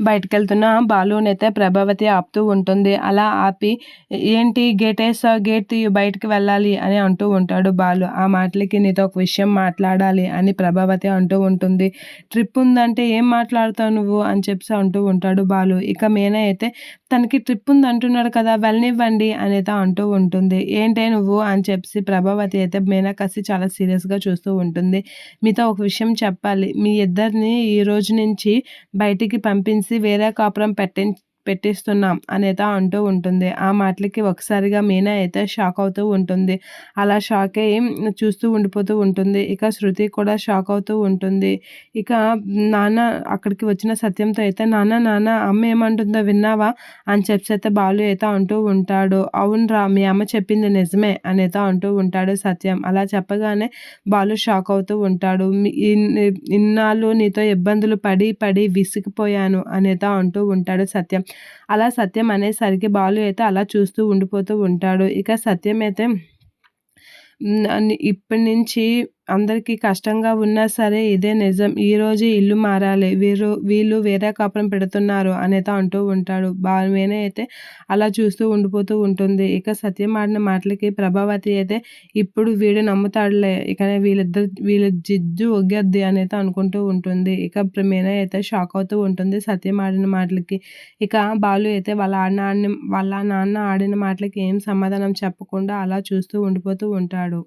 బయటికెళ్తున్న బాలునైతే ప్రభావతి ఆపుతూ ఉంటుంది. అలా ఆపి ఏంటి గేటేసావు, గేట్ తీయు బయటికి వెళ్ళాలి అని అంటూ ఉంటాడు బాలు. ఆ మాటలకి నీతో ఒక విషయం మాట్లాడాలి అని ప్రభావతి అంటూ ఉంటుంది. ట్రిప్ ఉందంటే ఏం మాట్లాడతావు నువ్వు అని చెప్పేసి అంటూ ఉంటాడు బాలు. ఇక మీనా అయితే తనకి ట్రిప్ ఉంది అంటున్నాడు కదా వెళ్ళనివ్వండి అనేది అంటూ ఉంటుంది. ఏంటే నువ్వు అని చెప్పేసి ప్రభావతి అయితే మీనాకసి చాలా సీరియస్గా చూస్తూ ఉంటుంది. మీతో ఒక విషయం చెప్పాలి. మీ ఇద్దరిని ఈ రోజు నుంచి బయటికి పంపించి వేరే కాపురం పెట్టిస్తున్నాం అనేత అంటూ ఉంటుంది. ఆ మాటలకి ఒకసారిగా మీనా అయితే షాక్ అవుతూ ఉంటుంది. అలా షాక్ అయ్యి చూస్తూ ఉండిపోతూ ఉంటుంది. ఇక శృతి కూడా షాక్ అవుతూ ఉంటుంది. ఇక నాన్న అక్కడికి వచ్చిన సత్యంతో అయితే నాన్న అమ్మ ఏమంటుందో విన్నావా అని చెప్పి అయితే బాలు అయితే అంటూ ఉంటాడు. అవునరా మీ అమ్మ చెప్పింది నిజమే అనేత అంటూ ఉంటాడు సత్యం. అలా చెప్పగానే బాలు షాక్ అవుతూ ఉంటాడు. ఇన్నాళ్ళు నీతో ఇబ్బందులు పడి పడి విసిగిపోయాను అనేత అంటూ ఉంటాడు సత్యం. అలా సత్యం అనేసరికి బాలు అయితే అలా చూస్తూ ఉండిపోతూ ఉంటాడు. ఇక సత్యం అయితే ఇప్పటి నుంచి అందరికీ కష్టంగా ఉన్నా సరే ఇదే నిజం. ఈరోజే ఇల్లు మారాలి. వీళ్ళు వేరే కాపురం పెడుతున్నారు అనేత అంటూ ఉంటాడు. మీనా అయితే అలా చూస్తూ ఉండిపోతూ ఉంటుంది. ఇక సత్యం ఆడిన మాటలకి ప్రభావతి అయితే ఇప్పుడు వీడు నమ్ముతాడులే ఇక వీళ్ళ జిజ్జు ఒగ్గద్ది అనేది అనుకుంటూ ఉంటుంది. ఇక మీనా అయితే షాక్ అవుతూ ఉంటుంది సత్యం ఆడిన మాటలకి. ఇక బాలు అయితే వాళ్ళ నాన్న ఆడిన మాటలకి ఏం సమాధానం చెప్పకుండా అలా చూస్తూ ఉండిపోతూ ఉంటాడు.